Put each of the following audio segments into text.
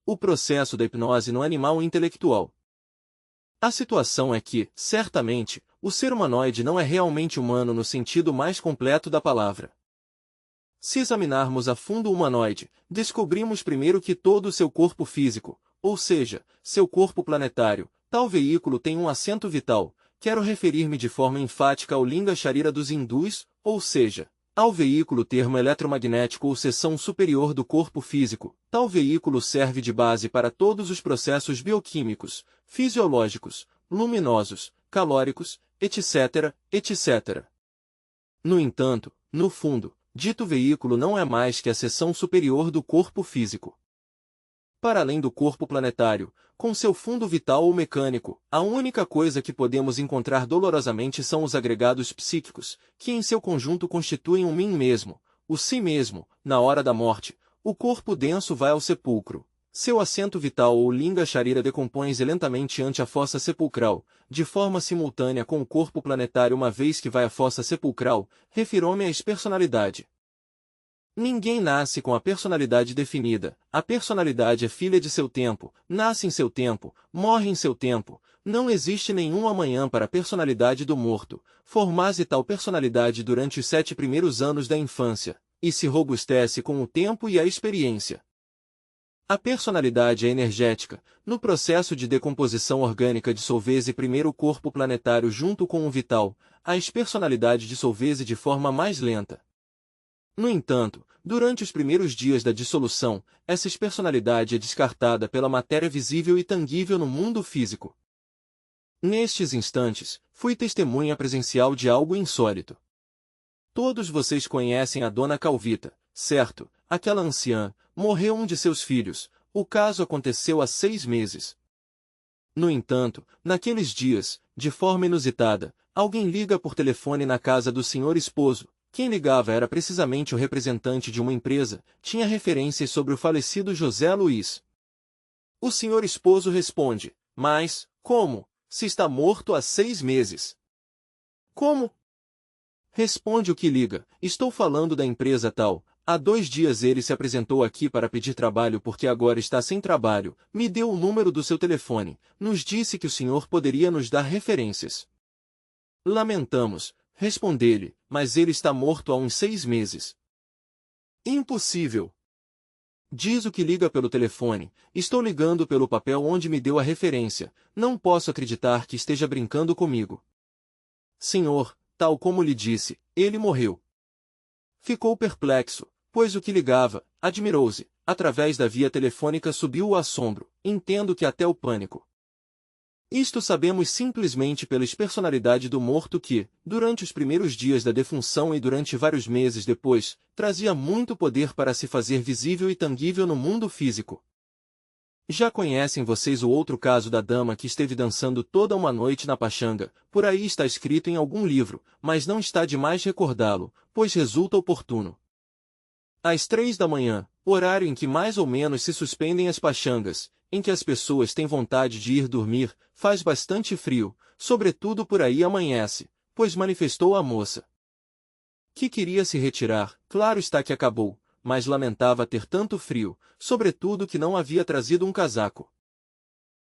o processo da hipnose no animal intelectual. A situação é que, certamente, o ser humanoide não é realmente humano no sentido mais completo da palavra. Se examinarmos a fundo o humanoide, descobrimos primeiro que todo o seu corpo físico, ou seja, seu corpo planetário, tal veículo tem um assento vital. Quero referir-me de forma enfática ao Linga Sharira dos hindus, ou seja, ao veículo termo eletromagnético ou seção superior do corpo físico. Tal veículo serve de base para todos os processos bioquímicos, fisiológicos, luminosos, calóricos, etc., etc. No entanto, no fundo, dito veículo não é mais que a seção superior do corpo físico. Para além do corpo planetário, com seu fundo vital ou mecânico, a única coisa que podemos encontrar dolorosamente são os agregados psíquicos, que em seu conjunto constituem o mim mesmo, o si mesmo. Na hora da morte, o corpo denso vai ao sepulcro. Seu assento vital ou Linga Sharira decompõe-se lentamente ante a fossa sepulcral, de forma simultânea com o corpo planetário uma vez que vai à fossa sepulcral, refiro-me à expersonalidade. Ninguém nasce com a personalidade definida. A personalidade é filha de seu tempo, nasce em seu tempo, morre em seu tempo. Não existe nenhum amanhã para a personalidade do morto. Forma-se tal personalidade durante os 7 primeiros anos da infância, e se robustece com o tempo e a experiência. A personalidade é energética. No processo de decomposição orgânica dissolve-se primeiro o corpo planetário junto com o vital. A expersonalidade dissolve-se de forma mais lenta. No entanto, durante os primeiros dias da dissolução, essa expersonalidade é descartada pela matéria visível e tangível no mundo físico. Nestes instantes, fui testemunha presencial de algo insólito. Todos vocês conhecem a Dona Calvita, certo? Aquela anciã, morreu um de seus filhos. O caso aconteceu há 6 meses. No entanto, naqueles dias, de forma inusitada, alguém liga por telefone na casa do senhor esposo. Quem ligava era precisamente o representante de uma empresa, tinha referências sobre o falecido José Luiz. O senhor esposo responde: mas, como? Se está morto há 6 meses. Como? Responde o que liga: estou falando da empresa tal. Há 2 dias ele se apresentou aqui para pedir trabalho porque agora está sem trabalho, me deu o número do seu telefone, nos disse que o senhor poderia nos dar referências. Lamentamos. Responde-lhe, mas ele está morto há uns 6 meses. Impossível. Diz o que liga pelo telefone, estou ligando pelo papel onde me deu a referência, não posso acreditar que esteja brincando comigo. Senhor, tal como lhe disse, ele morreu. Ficou perplexo, pois o que ligava, admirou-se, através da via telefônica subiu o assombro, entendo que até o pânico. Isto sabemos simplesmente pela expersonalidade do morto que, durante os primeiros dias da defunção e durante vários meses depois, trazia muito poder para se fazer visível e tangível no mundo físico. Já conhecem vocês o outro caso da dama que esteve dançando toda uma noite na pachanga, por aí está escrito em algum livro, mas não está demais recordá-lo, pois resulta oportuno. Às 3 da manhã, horário em que mais ou menos se suspendem as pachangas, em que as pessoas têm vontade de ir dormir, faz bastante frio, sobretudo por aí amanhece, pois manifestou a moça que queria se retirar. Claro está que acabou, mas lamentava ter tanto frio, sobretudo que não havia trazido um casaco.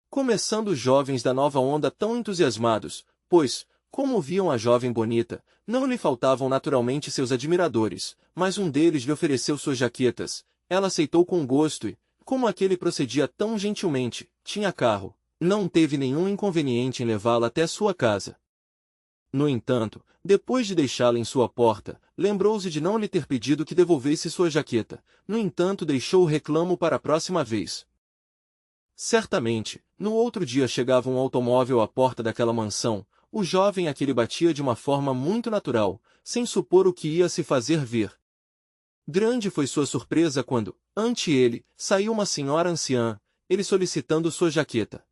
Começando os jovens da nova onda tão entusiasmados, pois, como viam a jovem bonita, não lhe faltavam naturalmente seus admiradores, mas um deles lhe ofereceu suas jaquetas, ela aceitou com gosto e, como aquele procedia tão gentilmente, tinha carro, não teve nenhum inconveniente em levá-la até sua casa. No entanto, depois de deixá-la em sua porta, lembrou-se de não lhe ter pedido que devolvesse sua jaqueta, no entanto deixou o reclamo para a próxima vez. Certamente, no outro dia chegava um automóvel à porta daquela mansão, o jovem a que lhe batia de uma forma muito natural, sem supor o que ia se fazer ver. Grande foi sua surpresa quando, ante ele, saiu uma senhora anciã, ele solicitando sua jaqueta.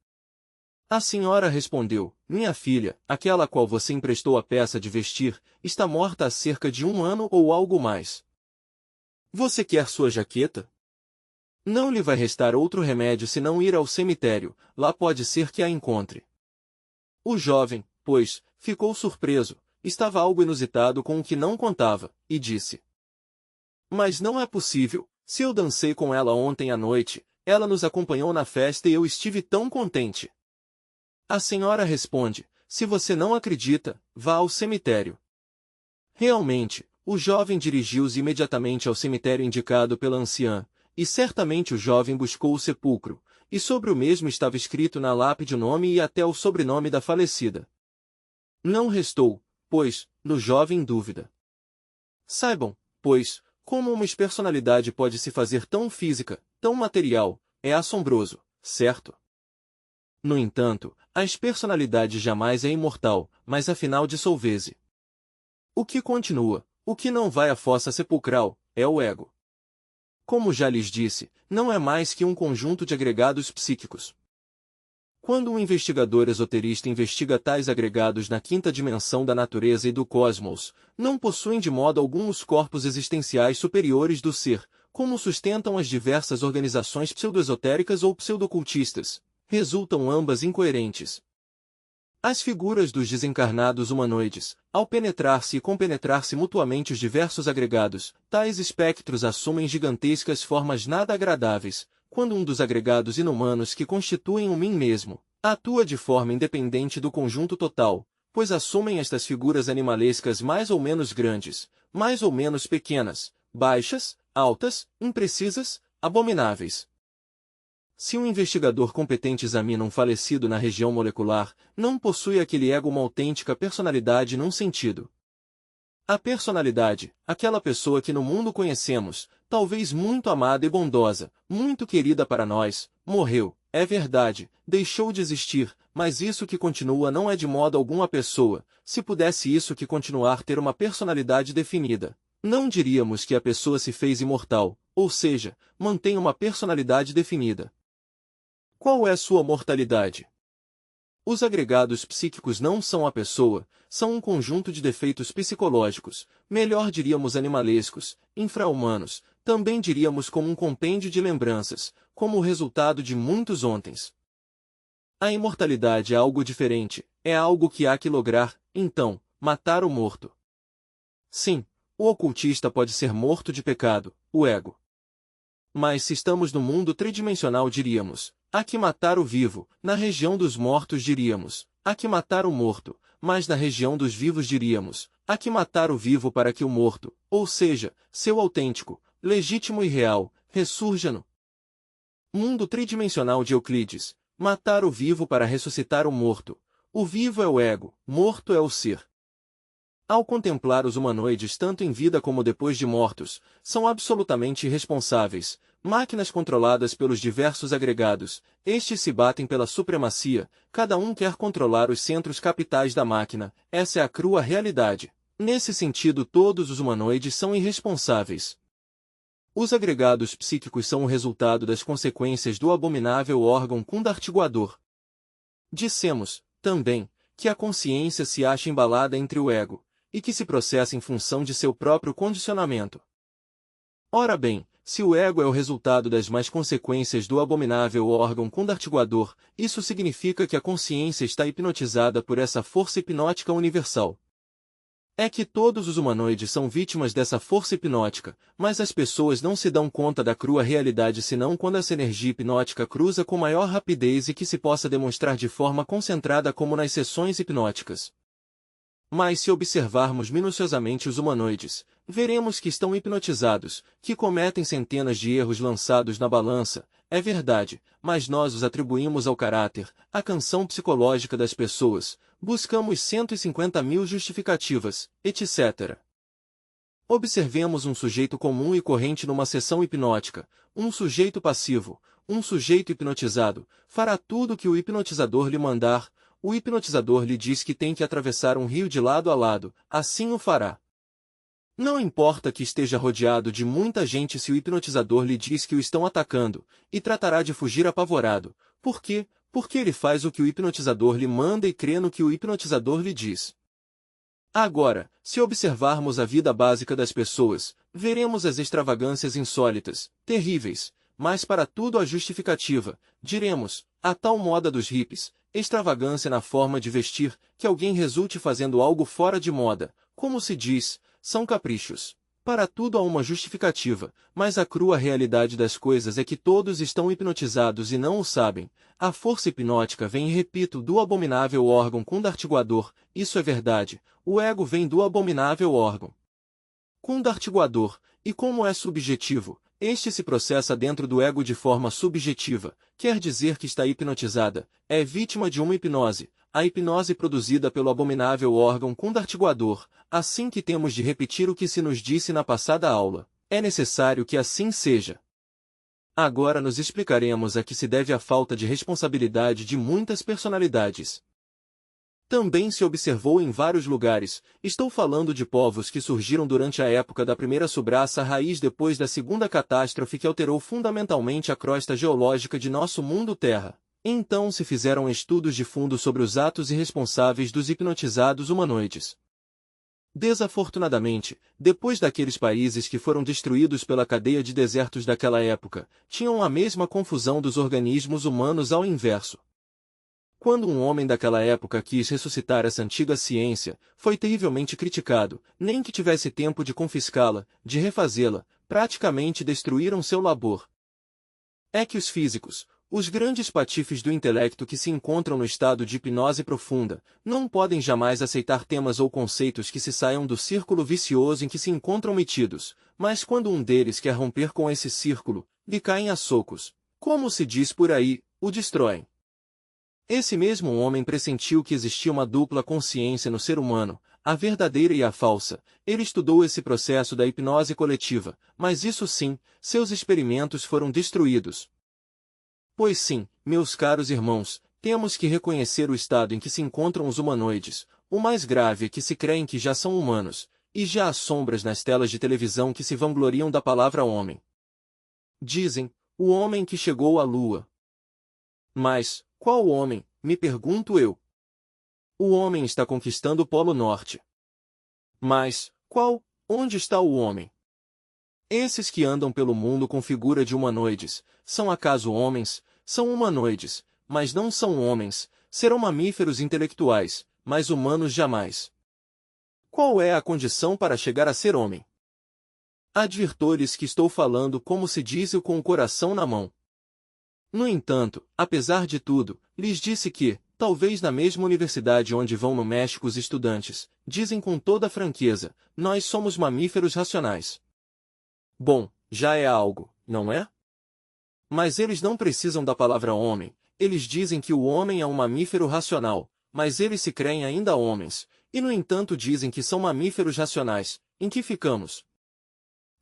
A senhora respondeu: minha filha, aquela a qual você emprestou a peça de vestir, está morta há cerca de 1 ano ou algo mais. Você quer sua jaqueta? Não lhe vai restar outro remédio senão ir ao cemitério, lá pode ser que a encontre. O jovem, pois, ficou surpreso, estava algo inusitado com o que não contava, e disse: mas não é possível, se eu dancei com ela ontem à noite, ela nos acompanhou na festa e eu estive tão contente. A senhora responde: se você não acredita, vá ao cemitério. Realmente, o jovem dirigiu-se imediatamente ao cemitério indicado pela anciã, e certamente o jovem buscou o sepulcro, e sobre o mesmo estava escrito na lápide o nome e até o sobrenome da falecida. Não restou, pois, no jovem dúvida. Saibam, pois, como uma personalidade pode se fazer tão física, tão material, é assombroso, certo? No entanto, a personalidade jamais é imortal, mas afinal dissolve-se. O que continua, o que não vai à fossa sepulcral, é o ego. Como já lhes disse, não é mais que um conjunto de agregados psíquicos. Quando um investigador esoterista investiga tais agregados na quinta dimensão da natureza e do cosmos, não possuem de modo algum os corpos existenciais superiores do ser, como sustentam as diversas organizações pseudoesotéricas ou pseudocultistas, resultam ambas incoerentes. As figuras dos desencarnados humanoides, ao penetrar-se e compenetrar-se mutuamente os diversos agregados, tais espectros assumem gigantescas formas nada agradáveis, quando um dos agregados inumanos que constituem o mim mesmo, atua de forma independente do conjunto total, pois assumem estas figuras animalescas mais ou menos grandes, mais ou menos pequenas, baixas, altas, imprecisas, abomináveis. Se um investigador competente examina um falecido na região molecular, não possui aquele ego uma autêntica personalidade num sentido. A personalidade, aquela pessoa que no mundo conhecemos, talvez muito amada e bondosa, muito querida para nós, morreu, é verdade, deixou de existir, mas isso que continua não é de modo algum a pessoa. Se pudesse isso que continuar ter uma personalidade definida, não diríamos que a pessoa se fez imortal, ou seja, mantém uma personalidade definida. Qual é sua mortalidade? Os agregados psíquicos não são a pessoa, são um conjunto de defeitos psicológicos, melhor diríamos animalescos, infra-humanos, também diríamos como um compêndio de lembranças, como o resultado de muitos ontens. A imortalidade é algo diferente, é algo que há que lograr, então, matar o morto. Sim, o ocultista pode ser morto de pecado, o ego. Mas se estamos no mundo tridimensional diríamos, há que matar o vivo, na região dos mortos diríamos, há que matar o morto, mas na região dos vivos diríamos, há que matar o vivo para que o morto, ou seja, seu autêntico, legítimo e real, ressurja no mundo tridimensional de Euclides, matar o vivo para ressuscitar o morto. O vivo é o ego, morto é o ser. Ao contemplar os humanoides tanto em vida como depois de mortos, são absolutamente irresponsáveis, máquinas controladas pelos diversos agregados, estes se batem pela supremacia, cada um quer controlar os centros capitais da máquina, essa é a crua realidade. Nesse sentido todos os humanoides são irresponsáveis. Os agregados psíquicos são o resultado das consequências do abominável órgão kundartiguador. Dissemos, também, que a consciência se acha embalada entre o ego, e que se processa em função de seu próprio condicionamento. Ora bem, se o ego é o resultado das más consequências do abominável órgão kundartiguador, isso significa que a consciência está hipnotizada por essa força hipnótica universal. É que todos os humanoides são vítimas dessa força hipnótica, mas as pessoas não se dão conta da crua realidade senão quando essa energia hipnótica cruza com maior rapidez e que se possa demonstrar de forma concentrada como nas sessões hipnóticas. Mas se observarmos minuciosamente os humanoides, veremos que estão hipnotizados, que cometem centenas de erros lançados na balança, é verdade, mas nós os atribuímos ao caráter, à canção psicológica das pessoas, buscamos 150.000 justificativas, etc. Observemos um sujeito comum e corrente numa sessão hipnótica, um sujeito passivo, um sujeito hipnotizado, fará tudo o que o hipnotizador lhe mandar. O hipnotizador lhe diz que tem que atravessar um rio de lado a lado, assim o fará. Não importa que esteja rodeado de muita gente se o hipnotizador lhe diz que o estão atacando, e tratará de fugir apavorado. Por quê? Porque ele faz o que o hipnotizador lhe manda e crê no que o hipnotizador lhe diz. Agora, se observarmos a vida básica das pessoas, veremos as extravagâncias insólitas, terríveis, mas para tudo há justificativa, diremos, a tal moda dos hippies, extravagância na forma de vestir, que alguém resulte fazendo algo fora de moda, como se diz, são caprichos. Para tudo há uma justificativa, mas a crua realidade das coisas é que todos estão hipnotizados e não o sabem. A força hipnótica vem, repito, do abominável órgão condartiguador, isso é verdade, o ego vem do abominável órgão condartiguador, e como é subjetivo, este se processa dentro do ego de forma subjetiva, quer dizer que está hipnotizada, é vítima de uma hipnose, a hipnose produzida pelo abominável órgão condartiguador, assim que temos de repetir o que se nos disse na passada aula. É necessário que assim seja. Agora nos explicaremos a que se deve a falta de responsabilidade de muitas personalidades. Também se observou em vários lugares, estou falando de povos que surgiram durante a época da primeira sobraça-raiz depois da segunda catástrofe que alterou fundamentalmente a crosta geológica de nosso mundo Terra. Então se fizeram estudos de fundo sobre os atos irresponsáveis dos hipnotizados humanoides. Desafortunadamente, depois daqueles países que foram destruídos pela cadeia de desertos daquela época, tinham a mesma confusão dos organismos humanos ao inverso. Quando um homem daquela época quis ressuscitar essa antiga ciência, foi terrivelmente criticado, nem que tivesse tempo de confiscá-la, de refazê-la, praticamente destruíram seu labor. É que os físicos, os grandes patifes do intelecto que se encontram no estado de hipnose profunda, não podem jamais aceitar temas ou conceitos que se saiam do círculo vicioso em que se encontram metidos, mas quando um deles quer romper com esse círculo, lhe caem a socos, como se diz por aí, o destroem. Esse mesmo homem pressentiu que existia uma dupla consciência no ser humano, a verdadeira e a falsa. Ele estudou esse processo da hipnose coletiva, mas isso sim, seus experimentos foram destruídos. Pois sim, meus caros irmãos, temos que reconhecer o estado em que se encontram os humanoides. O mais grave é que se creem que já são humanos, e já há sombras nas telas de televisão que se vangloriam da palavra homem. Dizem, o homem que chegou à lua. Mas, qual homem, me pergunto eu? O homem está conquistando o Polo Norte. Mas, onde está o homem? Esses que andam pelo mundo com figura de humanoides, são acaso homens? São humanoides, mas não são homens, serão mamíferos intelectuais, mas humanos jamais. Qual é a condição para chegar a ser homem? Advirto-lhes que estou falando como se diz com o coração na mão. No entanto, apesar de tudo, lhes disse que, talvez na mesma universidade onde vão no México os estudantes, dizem com toda franqueza, nós somos mamíferos racionais. Bom, já é algo, não é? Mas eles não precisam da palavra homem, eles dizem que o homem é um mamífero racional, mas eles se creem ainda homens, e no entanto dizem que são mamíferos racionais. Em que ficamos?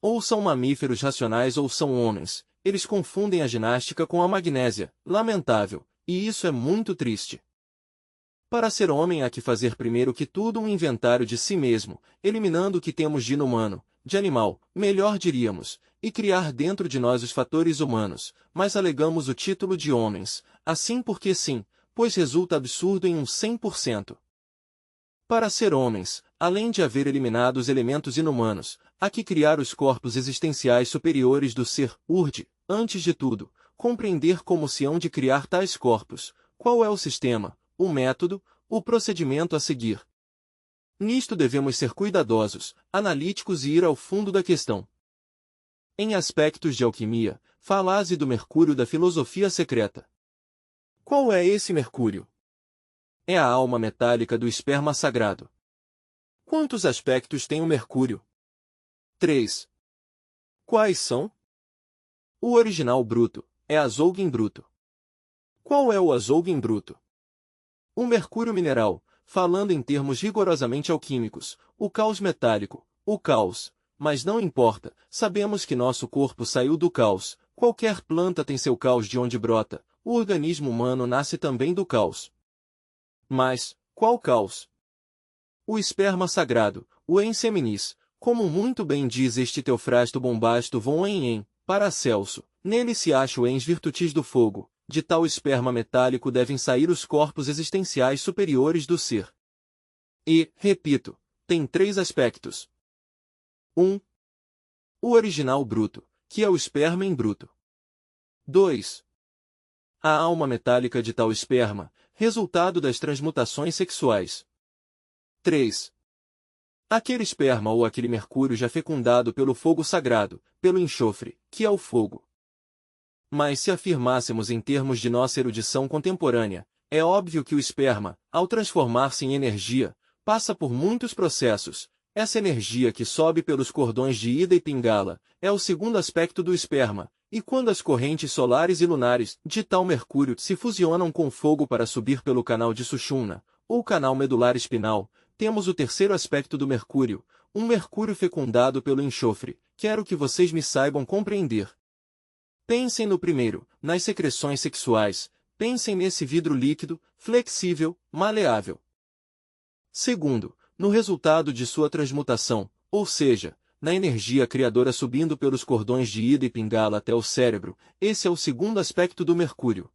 Ou são mamíferos racionais ou são homens. Eles confundem a ginástica com a magnésia, lamentável, e isso é muito triste. Para ser homem há que fazer primeiro que tudo um inventário de si mesmo, eliminando o que temos de inumano, de animal, melhor diríamos, e criar dentro de nós os fatores humanos, mas alegamos o título de homens, assim porque sim, pois resulta absurdo em 100%. Para ser homens, além de haver eliminado os elementos inumanos, há que criar os corpos existenciais superiores do ser, urge, antes de tudo, compreender como se hão de criar tais corpos, qual é o sistema, o método, o procedimento a seguir. Nisto devemos ser cuidadosos, analíticos e ir ao fundo da questão. Em aspectos de alquimia, falaze do mercúrio da filosofia secreta. Qual é esse mercúrio? É a alma metálica do esperma sagrado. Quantos aspectos tem o mercúrio? 3. Quais são? O original bruto, é azougue em bruto. Qual é o azougue em bruto? O mercúrio mineral, falando em termos rigorosamente alquímicos, o caos metálico, o caos, mas não importa, sabemos que nosso corpo saiu do caos, qualquer planta tem seu caos de onde brota, o organismo humano nasce também do caos. Mas, qual caos? O esperma sagrado, o enseminis, como muito bem diz este Teofrasto Bombasto von Enhen, Paracelso, nele se acha o ens virtutis do fogo, de tal esperma metálico devem sair os corpos existenciais superiores do ser. E, repito, tem 3 aspectos. 1. O original bruto, que é o esperma em bruto. 2. A alma metálica de tal esperma, resultado das transmutações sexuais. 3. Aquele esperma ou aquele mercúrio já fecundado pelo fogo sagrado, pelo enxofre, que é o fogo. Mas se afirmássemos em termos de nossa erudição contemporânea, é óbvio que o esperma, ao transformar-se em energia, passa por muitos processos. Essa energia que sobe pelos cordões de Ida e Pingala é o segundo aspecto do esperma, e quando as correntes solares e lunares de tal mercúrio se fusionam com fogo para subir pelo canal de Sushumna, ou canal medular espinal, temos o terceiro aspecto do mercúrio, um mercúrio fecundado pelo enxofre. Quero que vocês me saibam compreender. Pensem no primeiro, nas secreções sexuais. Pensem nesse vidro líquido, flexível, maleável. Segundo, no resultado de sua transmutação, ou seja, na energia criadora subindo pelos cordões de Ida e Pingala até o cérebro. Esse é o segundo aspecto do mercúrio.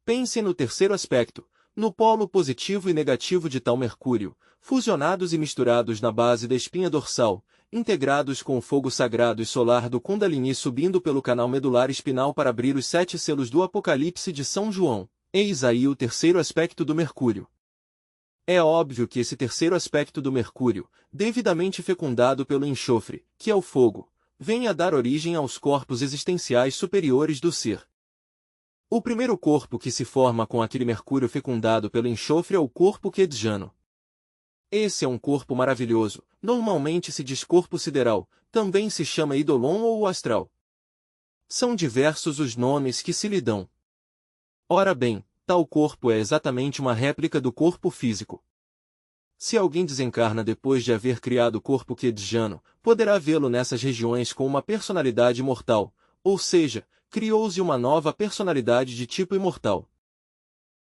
Pensem no terceiro aspecto, no polo positivo e negativo de tal mercúrio, fusionados e misturados na base da espinha dorsal, integrados com o fogo sagrado e solar do Kundalini subindo pelo canal medular espinal para abrir os 7 selos do Apocalipse de São João. Eis aí o terceiro aspecto do mercúrio. É óbvio que esse terceiro aspecto do mercúrio, devidamente fecundado pelo enxofre, que é o fogo, vem a dar origem aos corpos existenciais superiores do ser. O primeiro corpo que se forma com aquele mercúrio fecundado pelo enxofre é o corpo quedjano. Esse é um corpo maravilhoso, normalmente se diz corpo sideral, também se chama idolon ou astral. São diversos os nomes que se lhe dão. Ora bem, tal corpo é exatamente uma réplica do corpo físico. Se alguém desencarna depois de haver criado o corpo quedjano, poderá vê-lo nessas regiões com uma personalidade imortal, ou seja, criou-se uma nova personalidade de tipo imortal.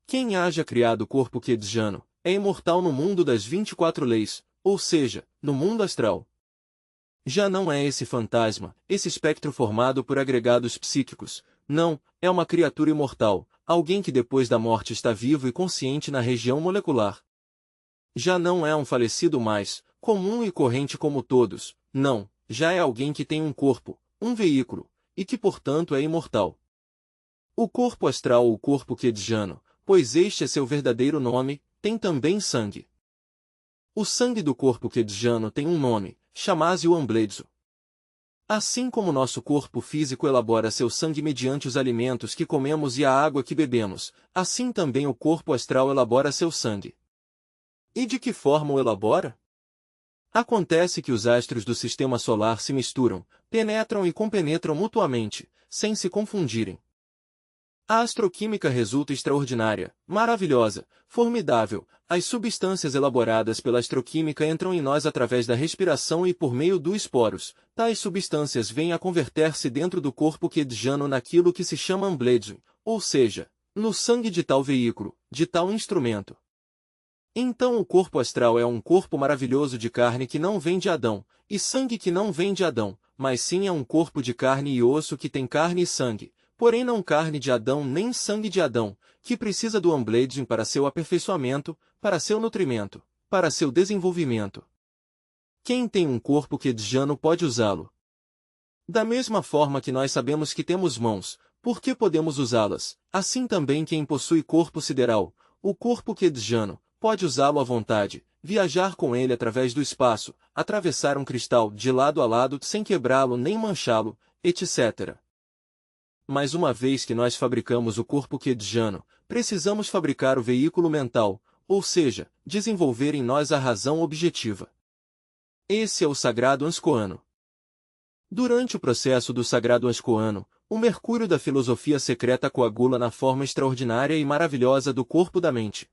Quem haja criado o corpo quedjano é imortal no mundo das 24 leis, ou seja, no mundo astral. Já não é esse fantasma, esse espectro formado por agregados psíquicos, não, é uma criatura imortal, alguém que depois da morte está vivo e consciente na região molecular. Já não é um falecido mais, comum e corrente como todos, não, já é alguém que tem um corpo, um veículo, e que portanto é imortal. O corpo astral ou corpo quedjano, pois este é seu verdadeiro nome, tem também sangue. O sangue do corpo quedjano tem um nome, chamado ambledzo. Assim como nosso corpo físico elabora seu sangue mediante os alimentos que comemos e a água que bebemos, assim também o corpo astral elabora seu sangue. E de que forma o elabora? Acontece que os astros do sistema solar se misturam, penetram e compenetram mutuamente, sem se confundirem. A astroquímica resulta extraordinária, maravilhosa, formidável. As substâncias elaboradas pela astroquímica entram em nós através da respiração e por meio dos poros. Tais substâncias vêm a converter-se dentro do corpo quedjano naquilo que se chama ambledzo, ou seja, no sangue de tal veículo, de tal instrumento. Então o corpo astral é um corpo maravilhoso de carne que não vem de Adão, e sangue que não vem de Adão, mas sim é um corpo de carne e osso que tem carne e sangue. Porém não carne de Adão nem sangue de Adão, que precisa do ambledzo para seu aperfeiçoamento, para seu nutrimento, para seu desenvolvimento. Quem tem um corpo quedjano pode usá-lo. Da mesma forma que nós sabemos que temos mãos, porque podemos usá-las, assim também quem possui corpo sideral, o corpo quedjano, pode usá-lo à vontade, viajar com ele através do espaço, atravessar um cristal de lado a lado sem quebrá-lo nem manchá-lo, etc. Mas uma vez que nós fabricamos o corpo quedjano, precisamos fabricar o veículo mental, ou seja, desenvolver em nós a razão objetiva. Esse é o sagrado anscoano. Durante o processo do sagrado anscoano, o mercúrio da filosofia secreta coagula na forma extraordinária e maravilhosa do corpo da mente.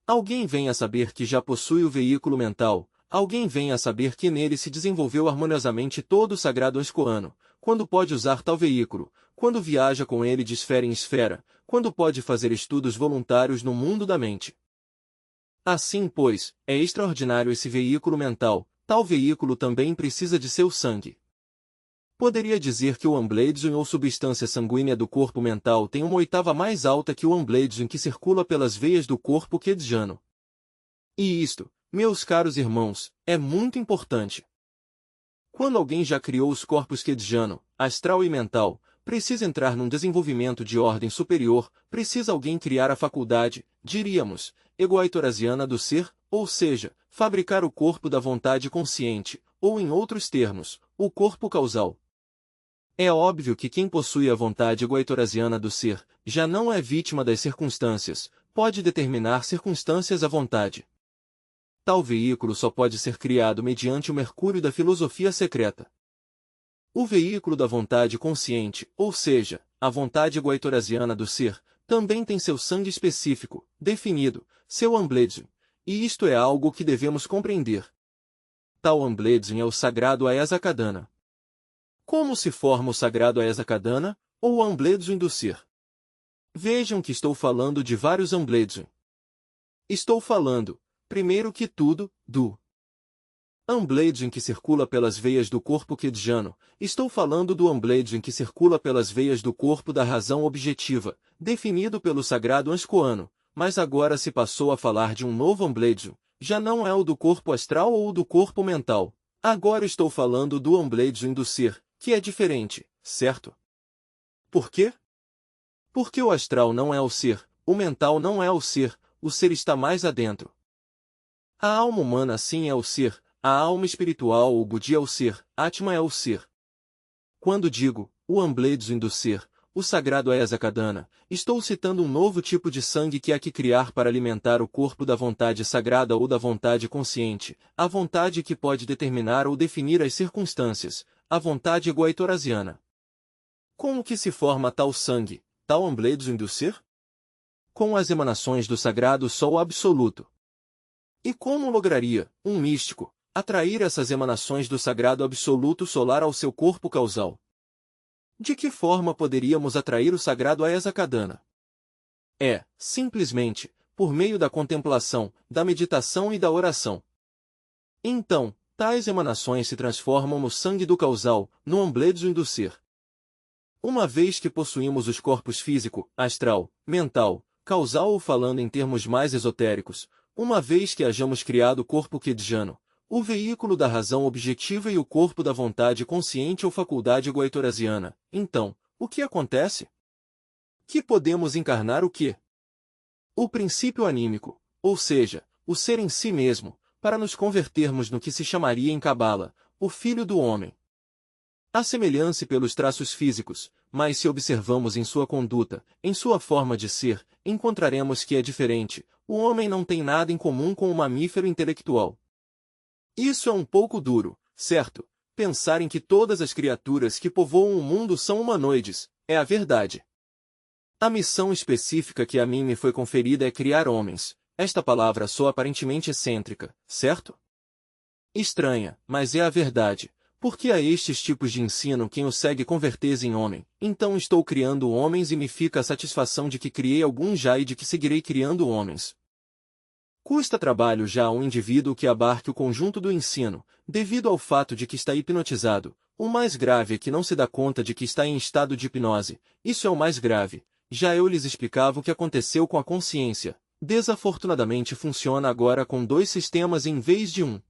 Alguém vem a saber que já possui o veículo mental, alguém vem a saber que nele se desenvolveu harmoniosamente todo o sagrado anscoano, quando pode usar tal veículo, quando viaja com ele de esfera em esfera, quando pode fazer estudos voluntários no mundo da mente. Assim, pois, é extraordinário esse veículo mental, tal veículo também precisa de seu sangue. Poderia dizer que o ambledzo ou substância sanguínea do corpo mental tem uma oitava mais alta que o ambledzo que circula pelas veias do corpo quedjano. E isto, meus caros irmãos, é muito importante. Quando alguém já criou os corpos quedjano, astral e mental, precisa entrar num desenvolvimento de ordem superior, precisa alguém criar a faculdade, diríamos, egoaitorasiana do ser, ou seja, fabricar o corpo da vontade consciente, ou em outros termos, o corpo causal. É óbvio que quem possui a vontade egoaitorasiana do ser, já não é vítima das circunstâncias, pode determinar circunstâncias à vontade. Tal veículo só pode ser criado mediante o mercúrio da filosofia secreta. O veículo da vontade consciente, ou seja, a vontade egoaitorasiana do ser, também tem seu sangue específico, definido, seu Ambledsun, e isto é algo que devemos compreender. Tal Ambledsun é o sagrado Aesakadana. Como se forma o sagrado Aesakadana, ou o Ambledsun do ser? Vejam que estou falando de vários Ambledsun. Estou falando, primeiro que tudo, do Ambledsun que circula pelas veias do corpo Kedjano. Estou falando do Ambledsun que circula pelas veias do corpo da razão objetiva, definido pelo sagrado Anskoano, mas agora se passou a falar de um novo Ambledsun, já não é o do corpo astral ou o do corpo mental. Agora estou falando do Ambledsun do ser, que é diferente, certo? Por quê? Porque o astral não é o ser, o mental não é o ser está mais adentro. A alma humana sim é o ser, a alma espiritual ou Budi é o ser, Atma é o ser. Quando digo, o Ambledsun do ser, o sagrado Aesakadana, estou citando um novo tipo de sangue que há que criar para alimentar o corpo da vontade sagrada ou da vontade consciente, a vontade que pode determinar ou definir as circunstâncias, a vontade egoaitorasiana. Como que se forma tal sangue, tal Ambledsun do ser? Com as emanações do sagrado Sol absoluto. E como lograria, um místico, atrair essas emanações do sagrado absoluto solar ao seu corpo causal? De que forma poderíamos atrair o sagrado Aesakadana? É, simplesmente, por meio da contemplação, da meditação e da oração. Então, tais emanações se transformam no sangue do causal, no Ambledsun do ser. Uma vez que possuímos os corpos físico, astral, mental, causal ou falando em termos mais esotéricos, uma vez que hajamos criado o corpo Kedjano, o veículo da razão objetiva e o corpo da vontade consciente ou faculdade egoaitorasiana, então, o que acontece? Que podemos encarnar o quê? O princípio anímico, ou seja, o ser em si mesmo, para nos convertermos no que se chamaria em Cabala, o Filho do Homem. Assemelham-se pelos traços físicos, mas se observamos em sua conduta, em sua forma de ser, encontraremos que é diferente. O homem não tem nada em comum com o mamífero intelectual. Isso é um pouco duro, certo? Pensar em que todas as criaturas que povoam o mundo são humanoides, é a verdade. A missão específica que a mim me foi conferida é criar homens. Esta palavra soa aparentemente excêntrica, certo? Estranha, mas é a verdade. Porque a estes tipos de ensino quem o segue converter-se em homem, então estou criando homens e me fica a satisfação de que criei alguns já e de que seguirei criando homens. Custa trabalho já a um indivíduo que abarque o conjunto do ensino, devido ao fato de que está hipnotizado. O mais grave é que não se dá conta de que está em estado de hipnose. Isso é o mais grave. Já eu lhes explicava o que aconteceu com a consciência. Desafortunadamente funciona agora com dois sistemas em vez de um.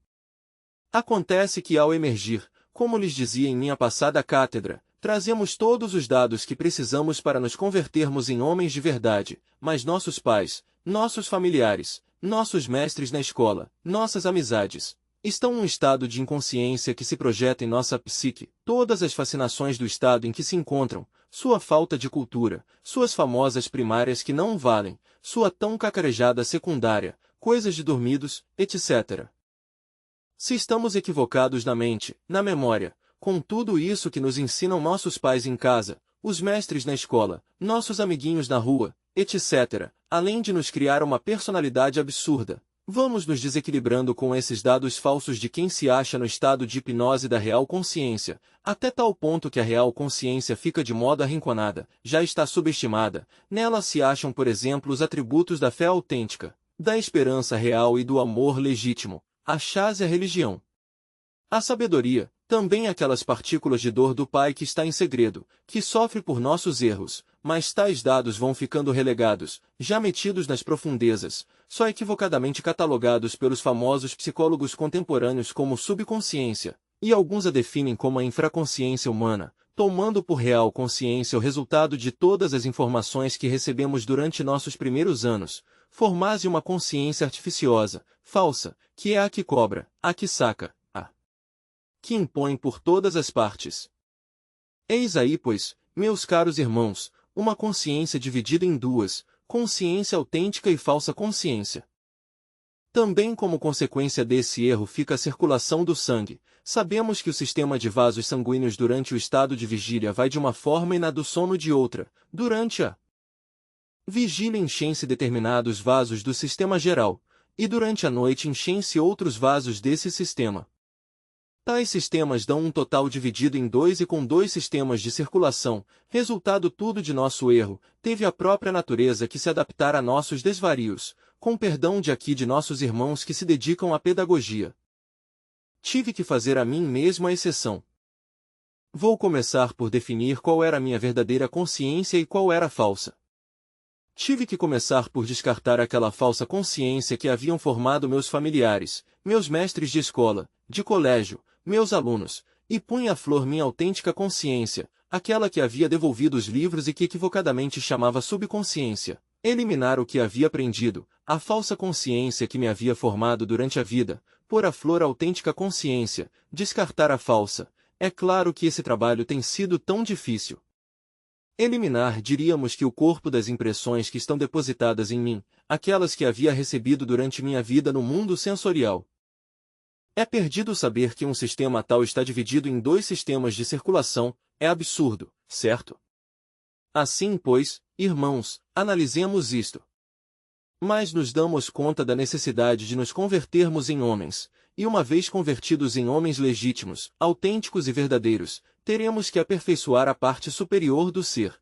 Acontece que ao emergir, como lhes dizia em minha passada cátedra, trazemos todos os dados que precisamos para nos convertermos em homens de verdade, mas nossos pais, nossos familiares, nossos mestres na escola, nossas amizades, estão num estado de inconsciência que se projeta em nossa psique, todas as fascinações do estado em que se encontram, sua falta de cultura, suas famosas primárias que não valem, sua tão cacarejada secundária, coisas de dormidos, etc. Se estamos equivocados na mente, na memória, com tudo isso que nos ensinam nossos pais em casa, os mestres na escola, nossos amiguinhos na rua, etc., além de nos criar uma personalidade absurda, vamos nos desequilibrando com esses dados falsos de quem se acha no estado de hipnose da real consciência, até tal ponto que a real consciência fica de modo arrinconada, já está subestimada, nela se acham por exemplo os atributos da fé autêntica, da esperança real e do amor legítimo, a chás e a religião. A sabedoria, também aquelas partículas de dor do Pai que está em segredo, que sofre por nossos erros, mas tais dados vão ficando relegados, já metidos nas profundezas, só equivocadamente catalogados pelos famosos psicólogos contemporâneos como subconsciência, e alguns a definem como a infraconsciência humana, tomando por real consciência o resultado de todas as informações que recebemos durante nossos primeiros anos, formase uma consciência artificiosa, falsa, que é a que cobra, a que saca, a que impõe por todas as partes. Eis aí, pois, meus caros irmãos, uma consciência dividida em duas, consciência autêntica e falsa consciência. Também como consequência desse erro fica a circulação do sangue. Sabemos que o sistema de vasos sanguíneos durante o estado de vigília vai de uma forma e na do sono de outra. Durante a vigília enchem-se determinados vasos do sistema geral, e durante a noite enchem-se outros vasos desse sistema. Tais sistemas dão um total dividido em dois e com dois sistemas de circulação, resultado tudo de nosso erro, teve a própria natureza que se adaptar a nossos desvarios, com perdão de aqui de nossos irmãos que se dedicam à pedagogia. Tive que fazer a mim mesmo a exceção. Vou começar por definir qual era a minha verdadeira consciência e qual era a falsa. Tive que começar por descartar aquela falsa consciência que haviam formado meus familiares, meus mestres de escola, de colégio, meus alunos, e punha à flor minha autêntica consciência, aquela que havia devolvido os livros e que equivocadamente chamava subconsciência. Eliminar o que havia aprendido, a falsa consciência que me havia formado durante a vida, pôr à flor a autêntica consciência, descartar a falsa. É claro que esse trabalho tem sido tão difícil. Eliminar, diríamos que o corpo das impressões que estão depositadas em mim, aquelas que havia recebido durante minha vida no mundo sensorial. É perdido saber que um sistema tal está dividido em dois sistemas de circulação, é absurdo, certo? Assim, pois, irmãos, analisemos isto. Mas nos damos conta da necessidade de nos convertermos em homens, e uma vez convertidos em homens legítimos, autênticos e verdadeiros, teremos que aperfeiçoar a parte superior do ser.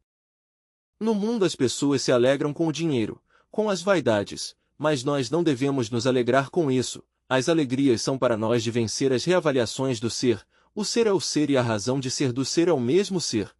No mundo as pessoas se alegram com o dinheiro, com as vaidades, mas nós não devemos nos alegrar com isso. As alegrias são para nós de vencer as reavaliações do ser. O ser é o ser e a razão de ser do ser é o mesmo ser.